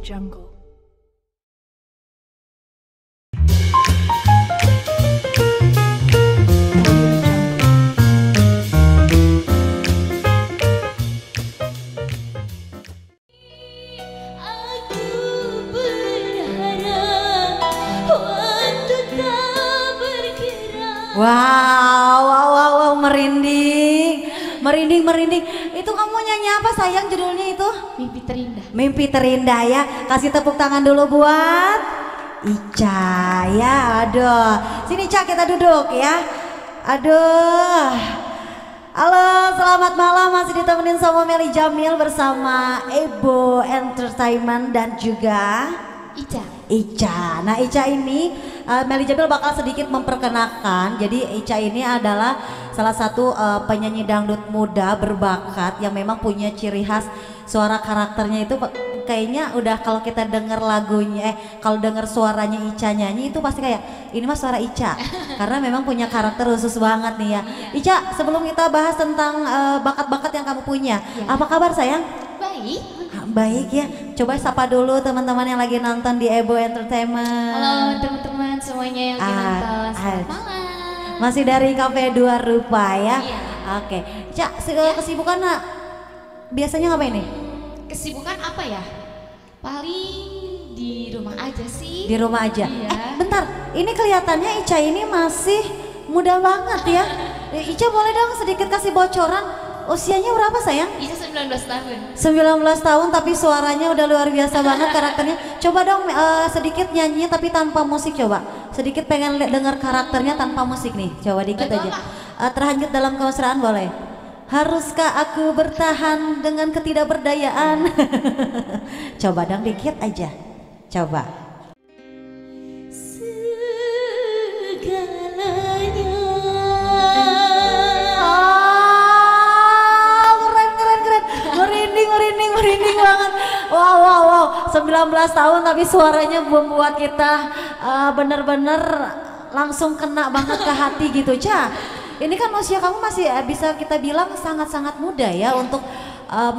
Jungle. Wow, merinding. Itu kamu nyanyi apa sayang judulnya itu? Mimpi Terindah. Mimpi Terindah ya. Kasih tepuk tangan dulu buat Ica ya. Aduh, sini Ica kita duduk ya. Aduh. Halo, selamat malam, masih ditemenin sama Melly Jamil bersama Ebo Entertainment dan juga Ica. Nah Ica ini Melly Jamil bakal sedikit memperkenalkan. Jadi Ica ini adalah salah satu penyanyi dangdut muda berbakat yang memang punya ciri khas suara karakternya itu kayaknya udah kalau kita denger lagunya kalau denger suaranya Ica nyanyi itu pasti kayak ini mah suara Ica karena memang punya karakter khusus banget nih ya. Ica, sebelum kita bahas tentang bakat-bakat yang kamu punya, apa kabar sayang? Baik ya, coba sapa dulu teman-teman yang lagi nonton di Ebo Entertainment. Halo teman-teman semuanya yang lagi nonton, selamat malam. Masih dari Cafe Dua Rupa ya? Iya. Oke, Cak, kesibukan biasanya ngapain nih? Kesibukan apa ya? Paling di rumah aja sih. Di rumah aja? Iya. Bentar, ini kelihatannya Ica ini masih muda banget ya? Ica boleh dong sedikit kasih bocoran? Usianya berapa sayang? Ica 19 tahun. 19 tahun tapi suaranya udah luar biasa banget karakternya. Coba dong sedikit nyanyi tapi tanpa musik coba. Sedikit pengen dengar karakternya tanpa musik nih. Coba dikit aja. Terhanyut dalam kemesraan boleh? Haruskah aku bertahan dengan ketidakberdayaan? Coba dong dikit aja. Coba. Merinding banget. Wow. 19 tahun tapi suaranya membuat kita bener-bener langsung kena banget ke hati gitu. Ca, ini kan usia kamu masih bisa kita bilang sangat-sangat muda ya untuk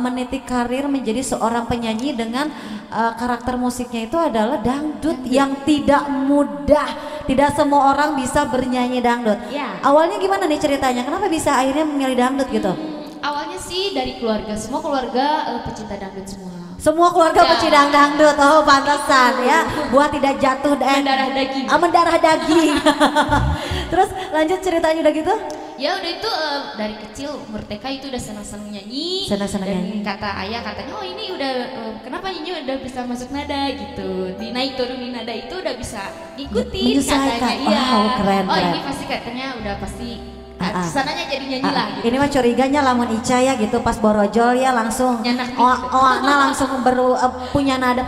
meniti karir menjadi seorang penyanyi dengan karakter musiknya itu adalah dangdut yang tidak mudah. Tidak semua orang bisa bernyanyi dangdut. Awalnya gimana nih ceritanya? Kenapa bisa akhirnya memilih dangdut gitu? Awalnya sih dari keluarga, semua keluarga pecinta dangdut semua. Semua keluarga pecinta dangdut, oh pantesan ya, buat tidak jatuh mendarah daging. Mendarah daging. Terus lanjut ceritanya udah gitu? Ya udah itu dari kecil umur TK itu udah senang-senang nyanyi. Senang-senang nyanyi. Kata ayah katanya, oh ini udah kenapa nyanyi udah bisa masuk nada gitu. Naik turunin nada itu udah bisa ngikutin katanya. Iya. Oh keren. Ini pasti katanya udah pasti. Kesananya jadi nyanyi lah gitu. Ini mah curiganya lamun Ica ya gitu pas borojol ya langsung langsung punya nada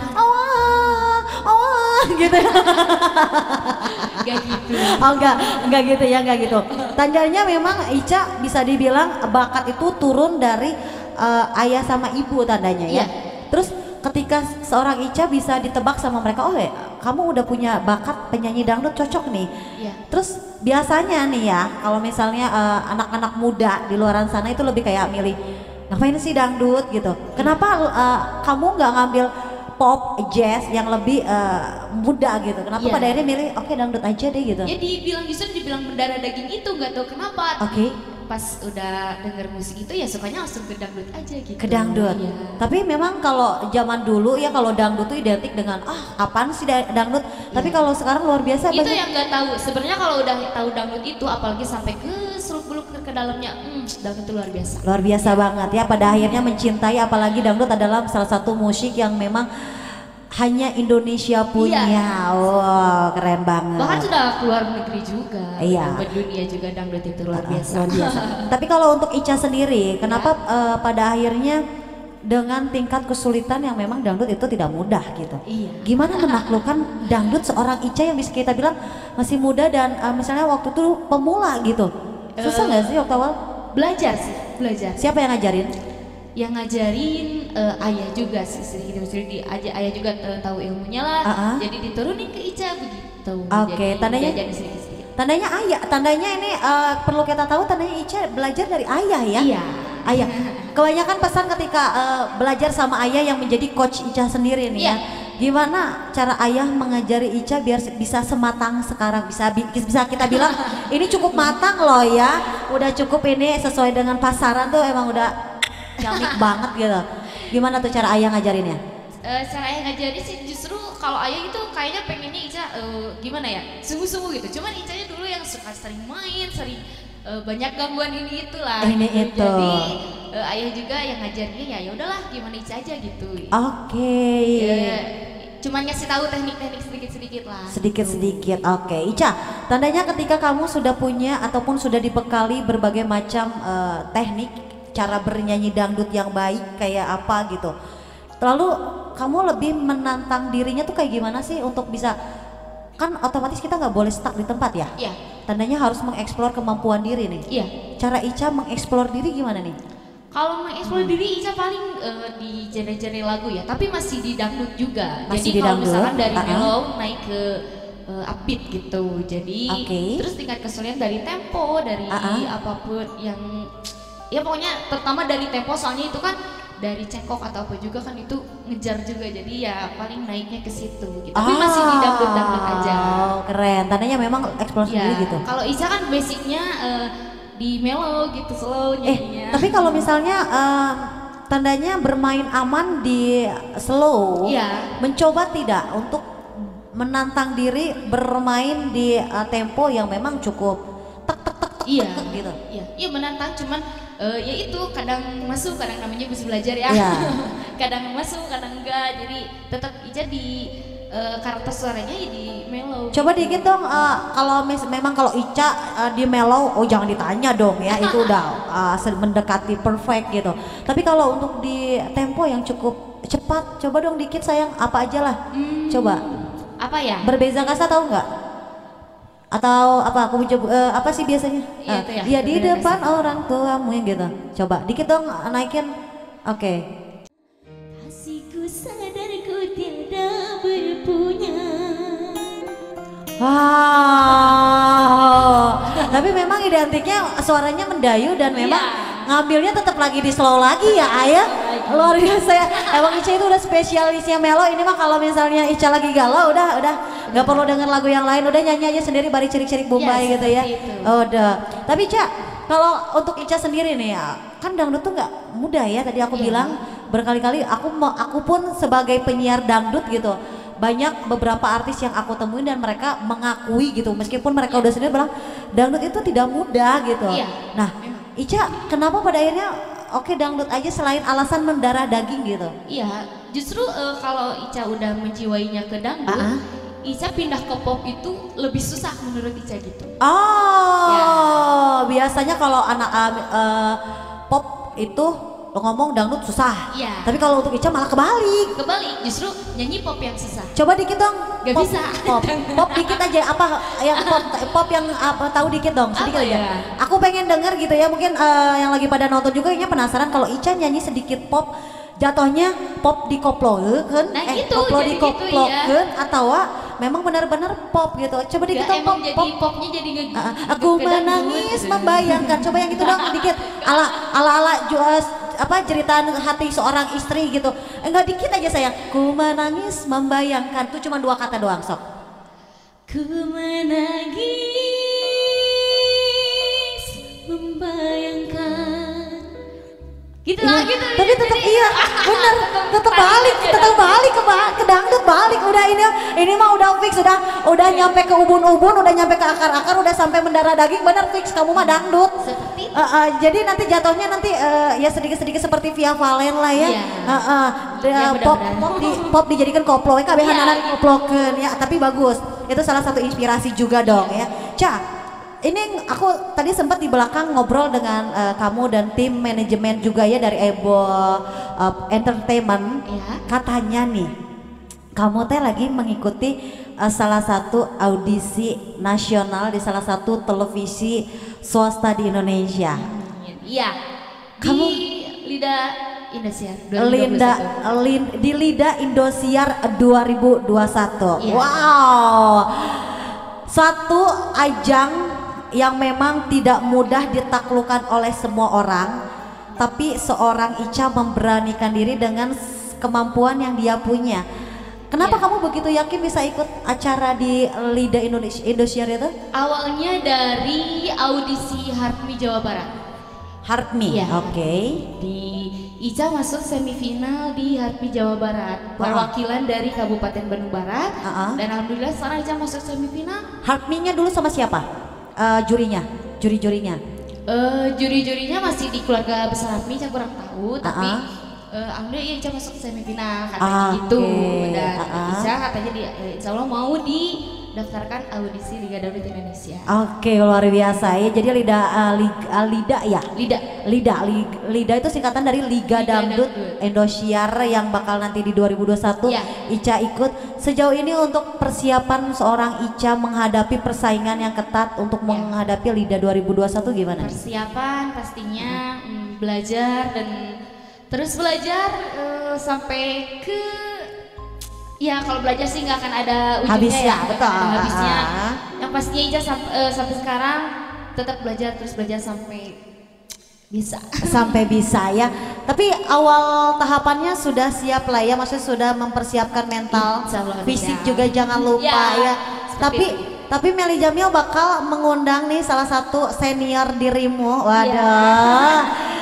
gitu. Gak gitu. Oh enggak gitu ya, enggak gitu. Tandanya memang Ica bisa dibilang bakat itu turun dari ayah sama ibu tandanya ya. Terus ketika seorang Ica bisa ditebak sama mereka, oh ya kamu udah punya bakat penyanyi dangdut cocok nih. Terus biasanya nih ya kalau misalnya anak-anak muda di luaran sana itu lebih kayak milih ngapain sih dangdut gitu. Kenapa kamu nggak ngambil pop, jazz yang lebih muda gitu? Kenapa pada akhirnya milih oke dangdut aja deh gitu? Ya justru dibilang mendarah daging itu nggak tahu kenapa. Pas udah denger musik itu ya sukanya langsung ke dangdut aja gitu. Ke dangdut. Tapi memang kalau zaman dulu ya kalau dangdut itu identik dengan apaan sih dangdut. Tapi kalau sekarang luar biasa. Itu yang nggak tahu. Sebenarnya kalau udah tahu dangdut itu apalagi sampai ke seluk-beluk ke dalamnya, dangdut itu luar biasa. Luar biasa banget ya. Pada akhirnya mencintai apalagi dangdut adalah salah satu musik yang memang hanya Indonesia punya. Wow, keren banget. Bahkan sudah keluar negeri juga. Dunia juga dangdut itu luar biasa. Tapi kalau untuk Ica sendiri, kenapa pada akhirnya dengan tingkat kesulitan yang memang dangdut itu tidak mudah gitu? Gimana menaklukkan dangdut seorang Ica yang bisa kita bilang masih muda dan misalnya waktu itu pemula gitu? Susah nggak sih waktu awal? Belajar sih, belajar. Siapa yang ngajarin? Yang ngajarin ayah juga sih sedikit demi sedikit ayah juga tahu ilmunya lah. Jadi diturunin ke Ica begitu. Oke, tandanya sedikit-sedikit. Tandanya ayah, tandanya ini perlu kita tahu tandanya Ica belajar dari ayah ya. Iya. Ayah. Kebanyakan pesan ketika belajar sama ayah yang menjadi coach Ica sendiri nih ya. Gimana cara ayah mengajari Ica biar bisa sematang sekarang, bisa kita bilang ini cukup matang loh ya, udah cukup ini sesuai dengan pasaran tuh emang udah ciamik banget gitu. Gimana tuh cara ayah ngajarinnya? Cara ayah ngajarin sih justru kalau ayah itu kayaknya pengennya Ica gimana ya, sungguh-sungguh gitu. Cuman Icanya dulu yang suka sering main, sering banyak gangguan ini itulah. Ini itu. Jadi ayah juga yang ngajarinnya ya udahlah gimana Ica aja gitu. Oke. Cuman ngasih tahu teknik-teknik sedikit-sedikit lah. Sedikit-sedikit. Oke, Ica. Tandanya ketika kamu sudah punya ataupun sudah dibekali berbagai macam teknik cara bernyanyi dangdut yang baik kayak apa gitu. Lalu kamu lebih menantang dirinya tuh kayak gimana sih untuk bisa, kan otomatis kita nggak boleh stuck di tempat ya? Iya. Tandanya harus mengeksplor kemampuan diri nih. Iya. Cara Ica mengeksplor diri gimana nih? Kalau mengeksplor diri Ica paling di genre-genre lagu ya, tapi masih di dangdut juga. Masih jadi kalau dangdut? misalkan dari mellow naik ke upbeat gitu. Jadi terus tingkat kesulitan dari tempo, dari apapun yang ya pokoknya terutama dari tempo, soalnya itu kan dari cekok atau apa juga kan itu ngejar juga, jadi ya paling naiknya ke situ gitu. Tapi masih di dangdut aja. Keren, tandanya memang eksplor sendiri gitu. Kalau Ica kan basicnya di mellow gitu, slow nyanyinya. Tapi kalau misalnya tandanya bermain aman di slow, mencoba tidak untuk menantang diri bermain di tempo yang memang cukup tek gitu. Iya menantang, cuman ya itu kadang masuk, kadang namanya bisa belajar ya. Kadang masuk, kadang enggak. Jadi tetap Ica di karakter suaranya ya di mellow. Coba dikit dong, kalau memang kalau Ica di mellow, jangan ditanya dong ya, itu udah mendekati perfect gitu. Tapi kalau untuk di tempo yang cukup cepat, coba dong dikit sayang, apa aja lah. Coba. Apa ya? Berbeza kasa tahu nggak? Atau apa aku apa sih biasanya? Ya di depan orang tuamu yang gitu. Coba dikit dong naikin. Oke. Kasihku sadar ku tiada berpunya. Wow. Tapi memang identiknya suaranya mendayu dan memang ngambilnya tetap lagi di slow lagi ya ayah. Luar biasa ya. Emang Ica itu udah spesialisnya melo. Ini mah kalau misalnya Ica lagi galau udah nggak perlu denger lagu yang lain, udah nyanyi aja sendiri bari cirik-cirik Bombay gitu ya. Udah. Tapi Ica, kalau untuk Ica sendiri nih ya, kan dangdut tuh nggak mudah ya. Tadi aku bilang berkali-kali aku pun sebagai penyiar dangdut gitu. Banyak beberapa artis yang aku temuin dan mereka mengakui gitu, meskipun mereka udah sendiri bilang dangdut itu tidak mudah gitu. Nah, Ica kenapa pada akhirnya dangdut aja selain alasan mendarah daging gitu? Iya, justru kalau Ica udah menjiwainya ke dangdut, Ica pindah ke pop itu lebih susah menurut Ica gitu. Biasanya kalau anak pop itu ngomong dangdut susah. Tapi kalau untuk Ica malah kebalik. Justru nyanyi pop yang susah. Coba dikit dong. Gak bisa. Pop dikit aja, apa yang pop yang apa tahu dikit dong, sedikit aja. Aku pengen denger gitu ya, mungkin yang lagi pada nonton juga kayaknya penasaran kalau Ica nyanyi sedikit pop, jatuhnya pop dikoplokeun, koplo dikoplokeun atau memang benar-benar pop gitu. Coba dikit dong pop. Jadi popnya jadi aku menangis membayangkan. Coba yang gitu dong dikit. Ala jeritan hati seorang istri gitu. Enggak dikit aja sayang. Ku menangis membayangkan. Itu cuma 2 kata doang sok. Ku menangis membayangkan. Gitu lah gitu. Tapi tetap bener. Tetap balik ke dangdut balik. Udah ini mah udah fix, udah nyampe ke ubun-ubun, udah nyampe ke akar-akar, udah sampai mendarah daging, bener fix kamu mah dangdut. Jadi nanti jatuhnya ya sedikit-sedikit seperti Via Valen lah ya. Pop dijadikan koplo, kabehan anak koplokeun ya, tapi bagus. Itu salah satu inspirasi juga dong ya. Ini aku tadi sempat di belakang ngobrol dengan kamu dan tim manajemen juga ya dari Ebo Entertainment. Katanya nih, kamu teh lagi mengikuti salah satu audisi nasional di salah satu televisi swasta di Indonesia. Iya. Kamu di Lidah Indosiar di Lida Indosiar 2021. Yeah. Wow. Satu ajang yang memang tidak mudah ditaklukkan oleh semua orang, tapi seorang Ica memberanikan diri dengan kemampuan yang dia punya. Kenapa kamu begitu yakin bisa ikut acara di Lida Indosiar itu? Awalnya dari audisi HARPMI Jawa Barat. HARPMI, ya. Oke. Di Ica masuk semifinal di HARPMI Jawa Barat, perwakilan dari Kabupaten Bandung Barat. Dan alhamdulillah sekarang Ica masuk semifinal. HARPMI-nya dulu sama siapa? Jurinya? Juri-jurinya masih di keluarga besar HARPMI, Ica kurang tahu, tapi alhamdulillah Ica masuk semifinal katanya gitu. Dan Ica katanya insya Allah mau didaftarkan audisi Liga Dangdut Indonesia. Oke, luar biasa ya. Jadi Lida itu singkatan dari Liga Dangdut Indosiar yang bakal nanti di 2021 Ica ikut. Sejauh ini untuk persiapan seorang Ica menghadapi persaingan yang ketat untuk menghadapi Lida 2021 gimana? Persiapan pastinya belajar dan terus belajar sampai ke kalau belajar sih nggak akan ada ujungnya habisnya, betul. Habisnya. Yang pastinya Ica sampai sekarang tetap belajar terus belajar sampai bisa ya. Tapi awal tahapannya sudah siap lah ya, maksudnya sudah mempersiapkan mental, fisik juga jangan lupa ya. Tapi Melly Jamil bakal mengundang nih salah satu senior dirimu,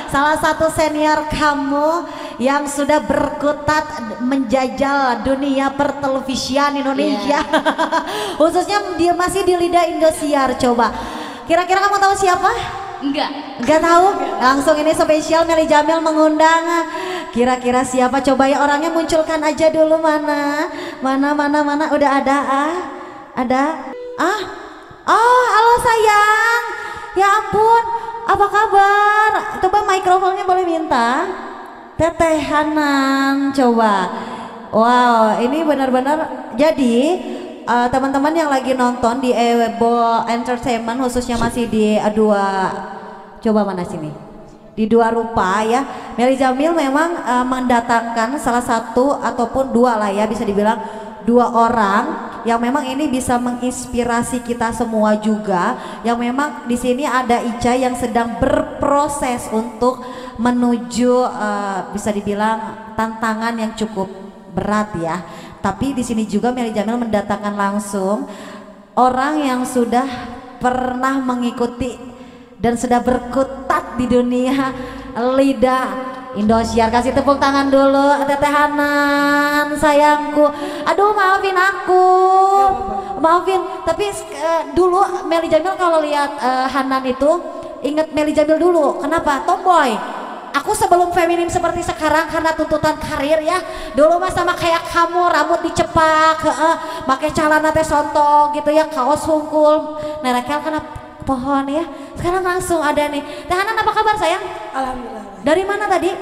salah satu senior kamu yang sudah berkutat menjajal dunia pertelevisian Indonesia. Khususnya dia masih di Lida Indosiar. Coba kira-kira kamu tahu siapa? Enggak tahu. Langsung ini spesial Melly Jamil mengundang. Kira-kira siapa? Coba ya orangnya munculkan aja dulu. Mana udah ada. Halo sayang. Ya ampun, apa kabar? Coba mikrofonnya boleh minta. Teteh Hanan, coba. Wow, ini benar-benar jadi teman-teman yang lagi nonton di Ebo Entertainment khususnya masih di coba mana sini? Di Dua Rupa ya. Melly Jamil memang mendatangkan salah satu ataupun dua lah ya, bisa dibilang dua orang yang memang ini bisa menginspirasi kita semua juga. Yang memang di sini ada Ica yang sedang berproses untuk menuju bisa dibilang tantangan yang cukup berat ya. Tapi di sini juga Melly Jamil mendatangkan langsung orang yang sudah pernah mengikuti dan sudah berkutat di dunia Lida Indosiar. Kasih tepuk tangan dulu Teteh Hanan sayangku. Aduh maafin aku, maafin. Tapi dulu Melly Jamil kalau lihat Hanan itu inget Melly Jamil dulu. Kenapa? Tomboy. Aku sebelum feminim seperti sekarang karena tuntutan karir ya. Dulu mah sama kayak kamu, rambut dicepak, pakai celana teh sontong gitu ya, kaos hungkul, nerekel kena pohon ya. Sekarang langsung ada nih. Teh Hanan apa kabar sayang? Alhamdulillah. Dari mana tadi?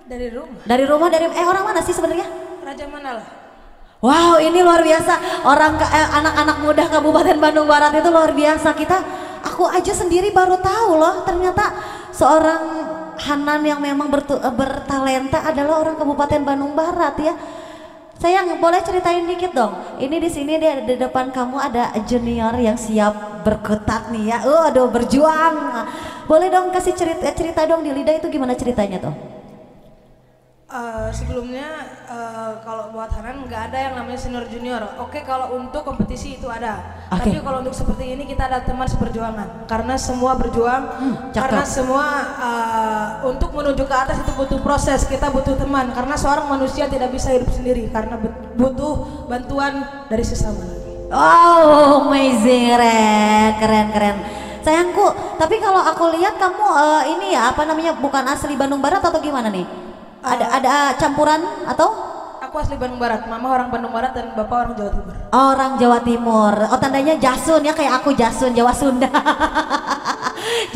Dari rumah. Dari rumah, orang mana sih sebenarnya? Raja Mandala. Wow, ini luar biasa. Anak-anak muda Kabupaten Bandung Barat itu luar biasa. Aku aja sendiri baru tahu loh, ternyata seorang Hanan yang memang bertalenta adalah orang Kabupaten Bandung Barat ya. Sayang, boleh ceritain dikit dong. Ini di sini di depan kamu ada junior yang siap berkutat nih ya. Aduh, berjuang. Boleh dong kasih cerita dong di Lida itu gimana ceritanya tuh? Sebelumnya kalau buat Hanan nggak ada yang namanya senior junior. Oke, kalau untuk kompetisi itu ada. Tapi kalau untuk seperti ini kita ada teman seperjuangan. Karena semua berjuang. Karena semua untuk menuju ke atas itu butuh proses. Kita butuh teman. Karena seorang manusia tidak bisa hidup sendiri. Karena butuh bantuan dari sesama. Oh, amazing, keren. Sayangku, tapi kalau aku lihat kamu ini ya apa namanya bukan asli Bandung Barat atau gimana nih? Ada campuran atau? Aku asli Bandung Barat, mama orang Bandung Barat dan bapak orang Jawa Timur. Orang Jawa Timur. Oh, tandanya Jasun ya, kayak aku Jasun, Jawa Sunda.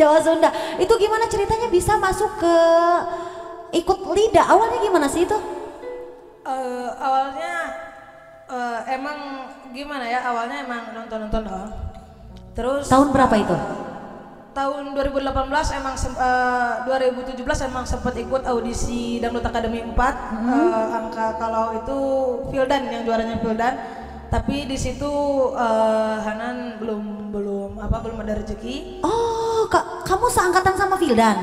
Jawa Sunda. Itu gimana ceritanya bisa masuk ke ikut Lida? Awalnya gimana sih itu? Awalnya emang gimana ya? Awalnya emang nonton doang. Terus tahun berapa itu? tahun 2018 emang 2017 emang sempat ikut audisi Dangdut Academy 4. Angka kalau itu Vildan yang juaranya Vildan. Tapi di situ Hanan belum ada rezeki. Oh, kamu seangkatan sama Vildan?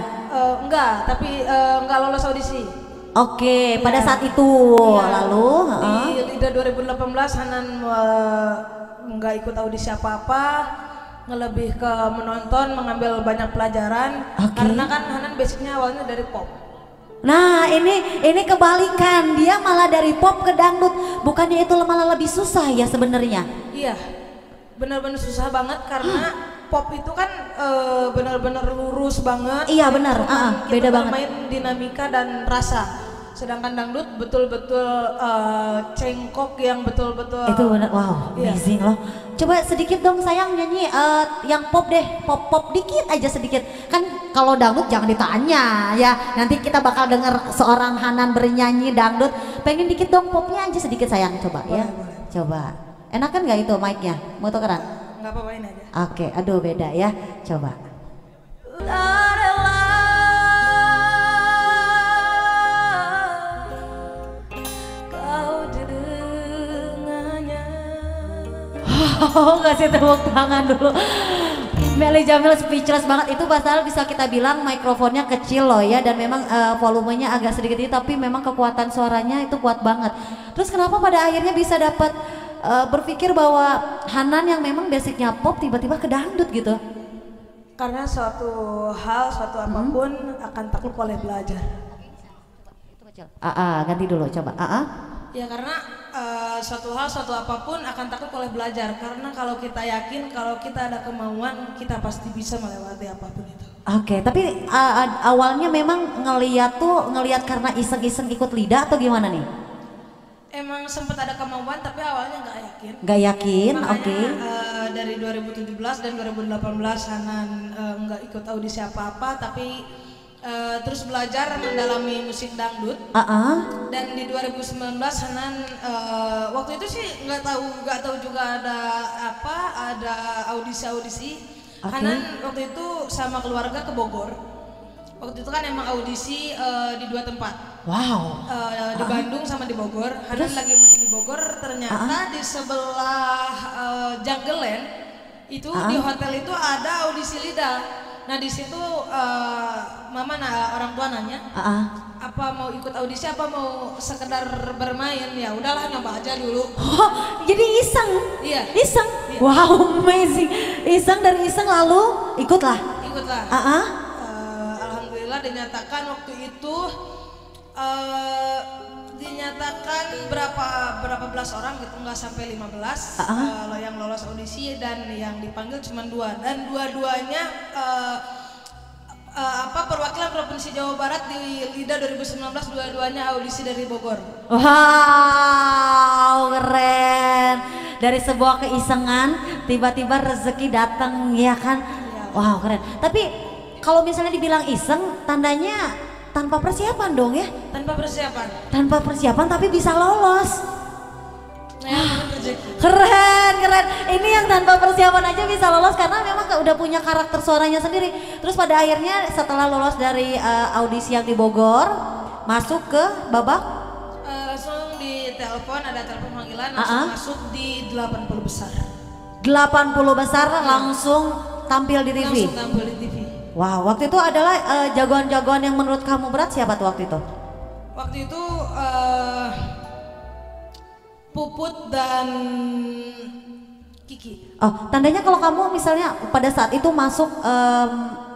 Enggak, tapi enggak lolos audisi. Oke, pada saat itu lalu di Lida 2018 Hanan enggak ikut audisi apa-apa. Ngelebih ke menonton, mengambil banyak pelajaran. Karena kan Hanan basicnya awalnya dari pop. Nah ini kebalikan, dia malah dari pop ke dangdut. Bukannya itu malah lebih susah ya sebenarnya? Iya, benar-benar susah banget karena pop itu kan benar-benar lurus banget. Iya benar, beda banget. Main dinamika dan rasa. Sedangkan dangdut betul-betul cengkok yang betul-betul. Itu benar, wow, amazing loh. Coba sedikit dong sayang nyanyi yang pop deh, pop dikit aja sedikit. Kan kalau dangdut jangan ditanya ya. Nanti kita bakal denger seorang Hanan bernyanyi dangdut. Pengen dikit dong popnya aja sedikit sayang, coba ya. Coba. Enakan nggak itu mic-nya? Mau tukeran? Nggak apa-apa, ini aja. Oke, aduh beda ya. Coba. Oh, ngasih tepuk tangan dulu. Melly Jamil speechless banget. Itu padahal bisa kita bilang mikrofonnya kecil loh ya, dan memang volumenya agak sedikit itu, tapi memang kekuatan suaranya itu kuat banget. Terus kenapa pada akhirnya bisa dapat berpikir bahwa Hanan yang memang basicnya pop tiba-tiba ke dangdut gitu? Karena suatu apapun akan takluk oleh belajar. Ganti dulu coba. Ya karena suatu apapun akan takut oleh belajar. Karena kalau kita yakin, kalau kita ada kemauan, kita pasti bisa melewati apapun itu. Oke, tapi awalnya memang ngelihat karena iseng-iseng ikut Lida atau gimana nih? Emang sempat ada kemauan tapi awalnya nggak yakin. Nggak yakin, oke. Dari 2017 dan 2018 Hanan nggak ikut audisi apa-apa, tapi terus belajar mendalami musik dangdut. Dan di 2019 Hanan waktu itu sih nggak tahu juga ada audisi. Hanan waktu itu sama keluarga ke Bogor. Waktu itu kan emang audisi di 2 tempat. Wow. Di Bandung sama di Bogor. Hanan lagi main di Bogor, ternyata di sebelah Jungle Land itu di hotel itu ada audisi Lida. Nah di situ mama orang tua nanya, apa mau ikut audisi apa mau sekedar bermain? Ya udahlah nyoba aja dulu. Oh, jadi iseng? Iya. Iseng? Iya. Wow, amazing. Dari iseng lalu ikutlah? Ikutlah. Alhamdulillah dinyatakan waktu itu dinyatakan berapa belas orang gitu, nggak sampai 15 yang lolos audisi, dan yang dipanggil cuma 2, dan dua-duanya perwakilan Provinsi Jawa Barat di Lida 2019, dua-duanya audisi dari Bogor. Wow, keren. Dari sebuah keisengan tiba-tiba rezeki datang ya kan. Wow, keren. Tapi kalau misalnya dibilang iseng, tandanya tanpa persiapan dong ya? Tanpa persiapan tapi bisa lolos. Keren. Ini yang tanpa persiapan aja bisa lolos karena memang udah punya karakter suaranya sendiri. Terus pada akhirnya setelah lolos dari audisi yang di Bogor, masuk ke babak? Langsung di telepon, ada telepon panggilan, langsung masuk di 80 besar. 80 besar langsung tampil di TV? Langsung tampil di TV. Wow, waktu itu adalah jagoan-jagoan yang menurut kamu berat siapa tuh waktu itu? Waktu itu Puput dan Kiki. Oh, tandanya kalau kamu misalnya pada saat itu masuk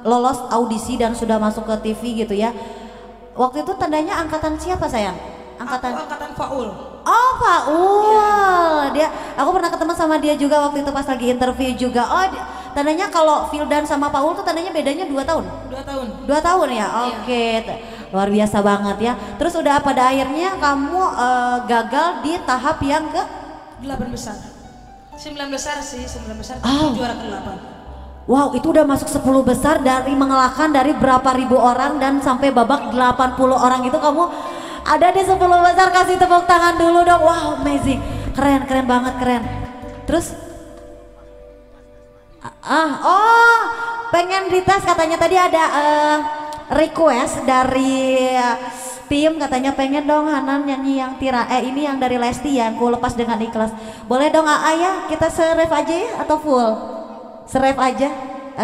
lolos audisi dan sudah masuk ke TV gitu ya. Waktu itu tandanya angkatan siapa sayang? Angkatan Faul. Oh, Faul. Dia, aku pernah ketemu sama dia juga waktu itu pas lagi interview juga. Oh, tandanya kalau Vildan sama Paul tuh tandanya bedanya 2 tahun? 2 tahun. 2 tahun ya? Oke. Luar biasa banget ya. Terus udah pada akhirnya kamu gagal di tahap yang ke? 8 besar. 9 besar sih, 9 besar itu juara ke-8. Wow, itu udah masuk 10 besar dari mengalahkan dari berapa ribu orang dan sampai babak 80 orang itu kamu ada di 10 besar. Kasih tepuk tangan dulu dong. Wow, amazing. Keren banget, keren. Terus pengen dites katanya tadi ada request dari tim katanya pengen dong Hanan nyanyi yang ini yang dari Lesti yang Ku Lepas Dengan Ikhlas. Boleh dong AA ya, kita se-ref aja ya atau full? Se-ref aja,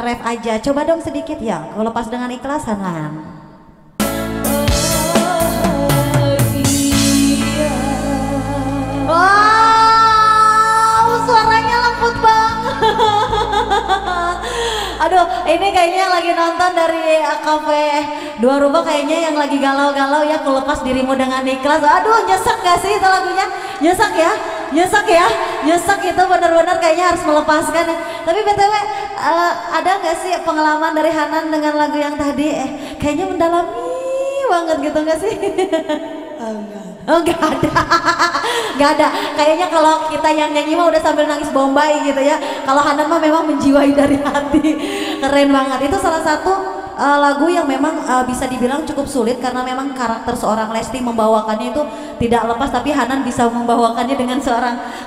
ref aja. Coba dong sedikit ya, Ku Lepas Dengan Ikhlas Hanan. Wow, suaranya lembut banget. Aduh, ini kayaknya lagi nonton dari kafe Dua Rubah, kayaknya yang lagi galau-galau ya, Ku Lepas Dirimu Dengan Ikhlas. Aduh, nyesek gak sih itu lagunya? Nyesek ya? Nyesek ya? Nyesek itu benar-benar kayaknya harus melepaskan ya. Tapi BTW, ada gak sih pengalaman dari Hanan dengan lagu yang tadi? Kayaknya mendalami banget gitu gak sih? Enggak. Oh nggak ada, nggak ada. Kayaknya kalau kita yang nyanyi mah udah sambil nangis bombay gitu ya. Kalau Hanan mah memang menjiwai dari hati, keren banget. Itu salah satu lagu yang memang bisa dibilang cukup sulit karena memang karakter seorang Lesti membawakannya itu tidak lepas, tapi Hanan bisa membawakannya dengan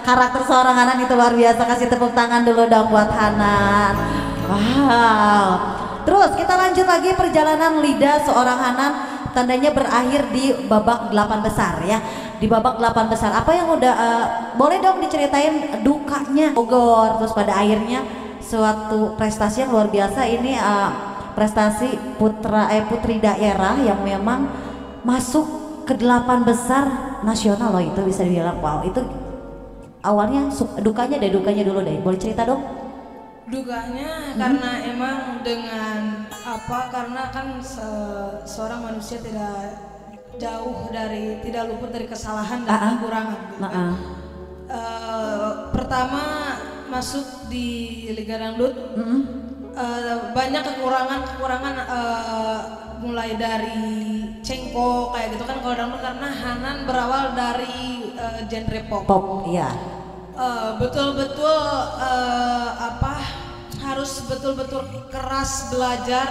karakter seorang Hanan itu luar biasa. Kasih tepuk tangan dulu dong buat Hanan. Wow. Terus kita lanjut lagi perjalanan lidah seorang Hanan. Tandanya berakhir di babak 8 besar ya. Di babak 8 besar apa yang udah boleh dong diceritain dukanya Bogor, terus pada akhirnya suatu prestasi yang luar biasa ini prestasi putri daerah yang memang masuk ke 8 besar nasional loh. Itu bisa dibilang wow, itu awalnya dukanya dulu deh, boleh cerita dong? Dukanya karena emang dengan karena kan seorang manusia tidak luput dari kesalahan dan kekurangan gitu kan. Pertama masuk di Liga Dangdut, banyak kekurangan mulai dari cengkok kayak gitu kan kalau dangdut, karena Hanan berawal dari genre pop. Iya. Betul-betul harus betul-betul keras belajar.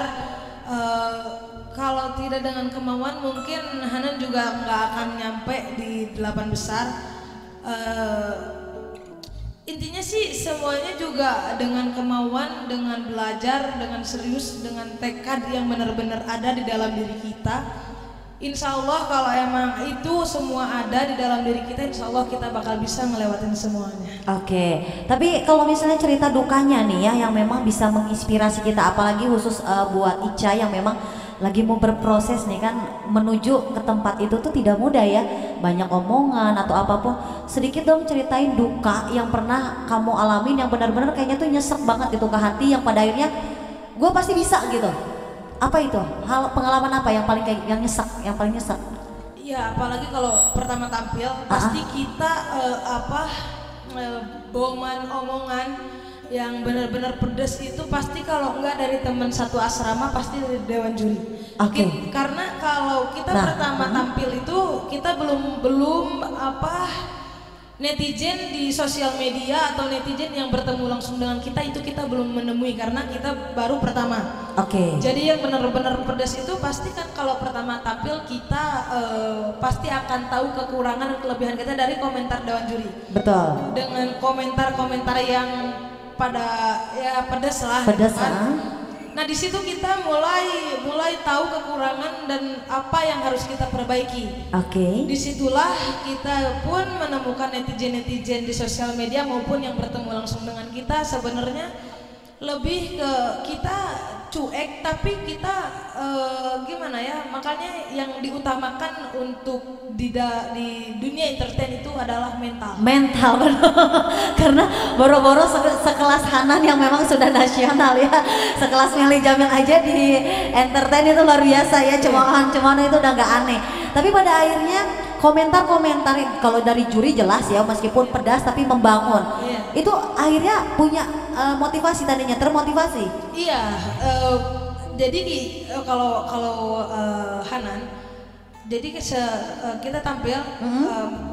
Kalau tidak dengan kemauan mungkin Hanan juga nggak akan nyampe di 8 besar. Intinya sih semuanya juga dengan kemauan, dengan belajar, dengan serius, dengan tekad yang benar-benar ada di dalam diri kita. Insya Allah kalau emang itu semua ada di dalam diri kita, insya Allah kita bakal bisa ngelewatin semuanya. Oke, tapi kalau misalnya cerita dukanya nih ya, yang memang bisa menginspirasi kita, apalagi khusus buat Ica yang memang lagi mau berproses nih kan, menuju ke tempat itu tuh tidak mudah ya, banyak omongan atau apapun. Sedikit dong ceritain duka yang pernah kamu alamin yang benar-benar kayaknya tuh nyesek banget gitu ke hati, yang pada akhirnya gue pasti bisa gitu. Apa itu? Pengalaman apa yang paling yang paling nyesek? Iya, apalagi kalau pertama tampil pasti kita bohongan omongan yang benar-benar pedes itu pasti kalau enggak dari teman satu asrama pasti dari dewan juri. Oke. Karena kalau kita pertama tampil itu kita belum netizen di sosial media atau netizen yang bertemu langsung dengan kita itu kita belum menemui karena kita baru pertama. Oke. Jadi yang benar-benar pedas itu pasti kan kalau pertama tampil kita pasti akan tahu kekurangan dan kelebihan kita dari komentar dewan juri. Betul. Dengan komentar-komentar yang pada ya pedas lah. Pedas kan? Nah di situ kita mulai tahu kekurangan dan apa yang harus kita perbaiki. Oke. Disitulah kita pun menemukan netizen di sosial media maupun yang bertemu langsung dengan kita sebenarnya lebih ke kita cuek, tapi kita gimana ya, makanya yang diutamakan untuk di dunia entertain itu adalah mental benar. Karena boro-boro sekelas Hanan yang memang sudah nasional ya, sekelas Melly Jamil aja di entertain itu luar biasa ya, cemoohan itu udah gak aneh. Tapi pada akhirnya komentar-komentar kalau dari juri jelas ya, meskipun pedas tapi membangun. Itu akhirnya punya motivasi, tadinya termotivasi. Iya, jadi kalau Hanan, jadi kita tampil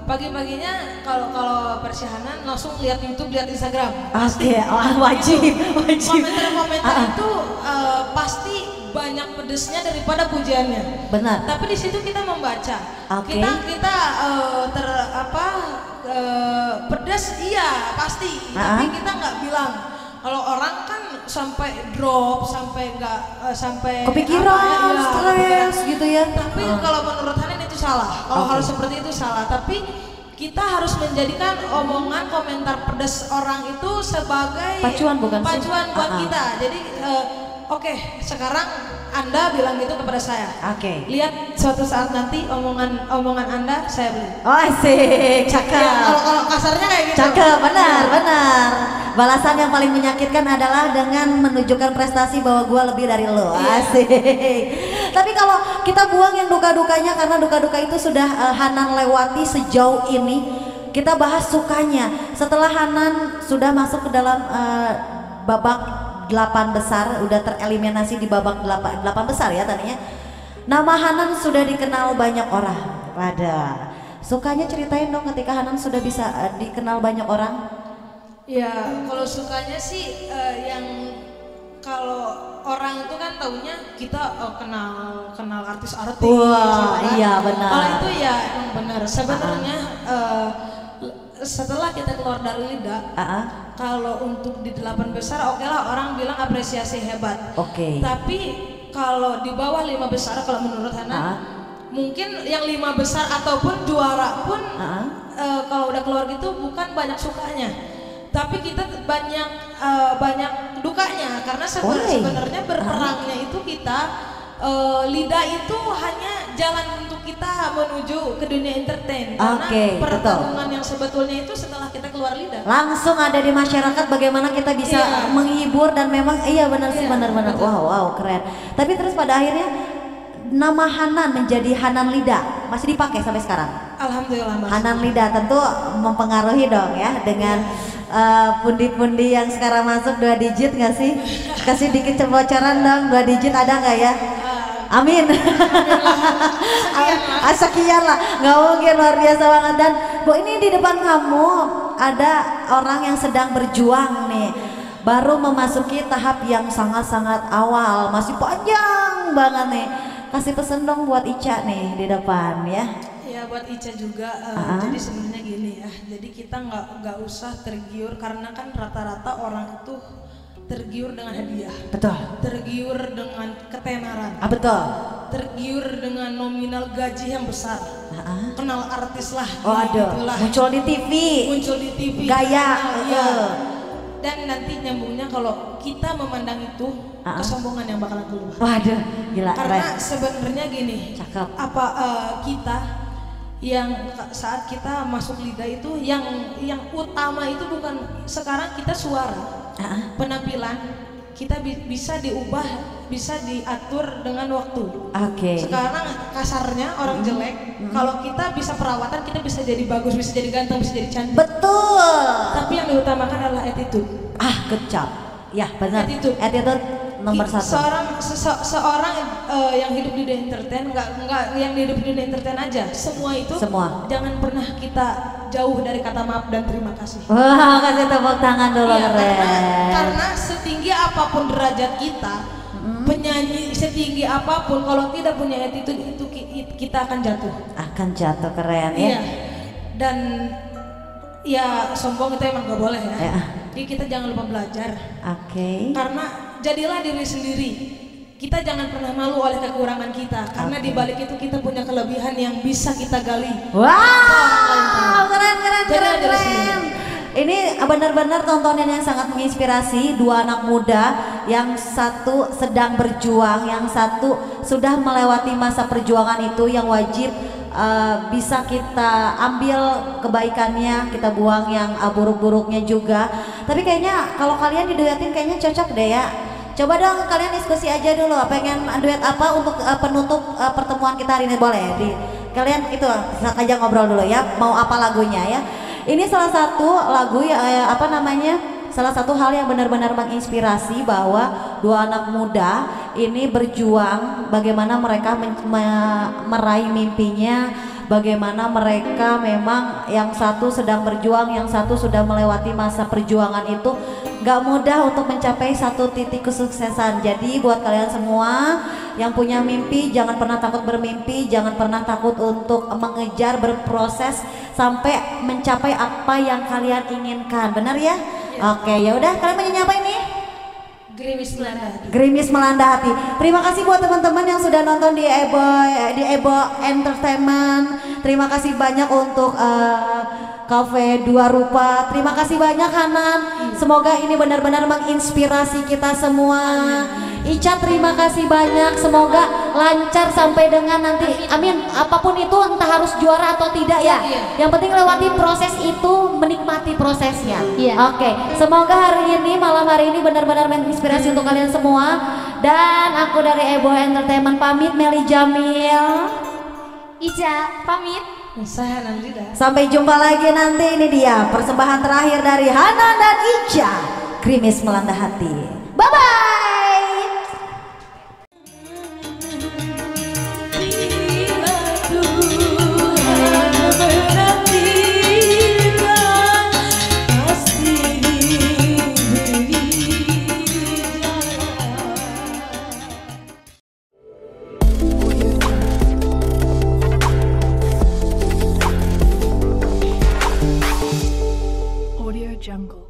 pagi-paginya kalau versi Hanan langsung lihat YouTube, lihat Instagram. Oke, wajib. Komentar-komentar itu pasti banyak pedesnya daripada pujiannya. Benar. Tapi di situ kita membaca. Okay. Kita pedas iya pasti. Tapi kita nggak bilang. Kalau orang kan sampai drop, sampai nggak sampai kepikiran, stres gitu ya. Tapi kalau menurut Hanan itu salah. Kalau hal seperti itu salah. Tapi kita harus menjadikan omongan komentar pedas orang itu sebagai pacuan buat kita. Jadi oke, sekarang Anda bilang gitu kepada saya. Lihat suatu saat nanti omongan Anda saya beli. Oh asik, cakep. Ya, kalau kasarnya kayak gitu. Cakep, benar. Balasan yang paling menyakitkan adalah dengan menunjukkan prestasi bahwa gua lebih dari lo. Asik. Tapi kalau kita buang yang duka-dukanya karena duka-duka itu sudah Hanan lewati sejauh ini, kita bahas sukanya. Setelah Hanan sudah masuk ke dalam babak 8 besar, udah tereliminasi di babak 8 besar ya tadinya. Nama Hanan sudah dikenal banyak orang. Sukanya ceritain dong ketika Hanan sudah bisa dikenal banyak orang. Ya, kalau sukanya sih yang kalau orang itu kan taunya kita kenal artis-artis. Wah, kan? iya benar. Kalau itu ya emang benar. Sebenarnya setelah kita keluar dari Lida, kalau untuk di 8 besar oke lah orang bilang apresiasi hebat. Tapi kalau di bawah 5 besar kalau menurut Hana mungkin yang 5 besar ataupun juara pun kalau udah keluar gitu bukan banyak sukanya. Tapi kita banyak dukanya karena sebenarnya berperangnya itu kita Lida itu hanya jalan untuk kita menuju ke dunia entertain. Karena pertarungan yang sebetulnya itu setelah kita keluar Lida langsung ada di masyarakat bagaimana kita bisa menghibur dan memang benar sih benar-benar wow keren. Tapi terus pada akhirnya nama Hanan menjadi Hanan Lida masih dipakai sampai sekarang. Alhamdulillah masih. Hanan Lida tentu mempengaruhi dong ya dengan pundi-pundi yang sekarang masuk 2 digit nggak sih? Kasih dikit bocoran dong, 2 digit ada nggak ya? Amin. Sekian lah, nggak mungkin, luar biasa banget. Dan Bu, ini di depan kamu ada orang yang sedang berjuang nih, baru memasuki tahap yang sangat-sangat awal, masih panjang banget nih. Kasih pesen dong buat Ica nih di depan ya. Ya buat Ica juga. Jadi sebenarnya gini ya. Jadi kita nggak usah tergiur karena kan rata-rata orang itu tergiur dengan hadiah. Betul. Tergiur dengan ketenaran. Betul. Tergiur dengan nominal gaji yang besar. Kenal artis lah. Muncul di TV. Gaya. Dan nanti nyambungnya kalau kita memandang itu kesombongan yang bakalan keluar. Waduh, gila. Karena sebenarnya gini. Cakep. Kita yang saat kita masuk Lida itu yang utama itu bukan sekarang kita suara. Penampilan kita bisa diubah, bisa diatur dengan waktu. Sekarang kasarnya orang jelek, kalau kita bisa perawatan kita bisa jadi bagus, bisa jadi ganteng, bisa jadi cantik. Betul. Tapi yang diutamakan adalah attitude. Good job. Ya benar. Attitude nomor 1. Seorang yang hidup di dunia entertain, nggak yang hidup di dunia entertain aja, semua itu jangan pernah kita jauh dari kata maaf dan terima kasih. Wah, kasih tepuk tangan dulu. Karena setinggi apapun derajat kita, penyanyi setinggi apapun kalau tidak punya attitude itu kita akan jatuh. Keren ya. Dan ya sombong itu emang gak boleh ya. Jadi kita jangan lupa belajar. Karena jadilah diri sendiri. Kita jangan pernah malu oleh kekurangan kita. Karena di balik itu kita punya kelebihan yang bisa kita gali. Wow, keren. Ini benar-benar tontonan yang sangat menginspirasi. 2 anak muda, yang satu sedang berjuang, yang satu sudah melewati masa perjuangan itu, yang wajib bisa kita ambil kebaikannya, kita buang yang buruk-buruknya juga. Tapi kayaknya kalau kalian diduetin kayaknya cocok deh ya. Coba dong kalian diskusi aja dulu, pengen duet apa untuk penutup pertemuan kita hari ini, boleh? Kalian itu aja ngobrol dulu ya, mau apa lagunya ya. Ini salah satu lagu salah satu hal yang benar-benar menginspirasi bahwa 2 anak muda ini berjuang bagaimana mereka meraih mimpinya, bagaimana mereka memang yang satu sedang berjuang, yang satu sudah melewati masa perjuangan itu. Gak mudah untuk mencapai satu titik kesuksesan. Jadi buat kalian semua yang punya mimpi, jangan pernah takut bermimpi, jangan pernah takut untuk mengejar, berproses sampai mencapai apa yang kalian inginkan. Benar ya? Oke, ya udah, kalian mau nyanyi apa ini? Gerimis melanda hati. Terima kasih buat teman-teman yang sudah nonton di Ebo Entertainment. Terima kasih banyak untuk Cafe Dua Rupa. Terima kasih banyak Hanan. Semoga ini benar-benar menginspirasi kita semua. Ica terima kasih banyak. Semoga lancar sampai dengan nanti. Amin. Apapun itu entah harus juara atau tidak ya. Yang penting lewati proses itu, menikmati prosesnya. Oke. Semoga hari ini malam hari ini benar-benar menginspirasi untuk kalian semua. Dan aku dari Ebo Entertainment pamit. Meli Jamil, Ica pamit. Saya Nandida. Sampai jumpa lagi nanti. Ini dia persembahan terakhir dari Hanan dan Ica, Gerimis Melanda Hati. Bye bye. Audio Jungle.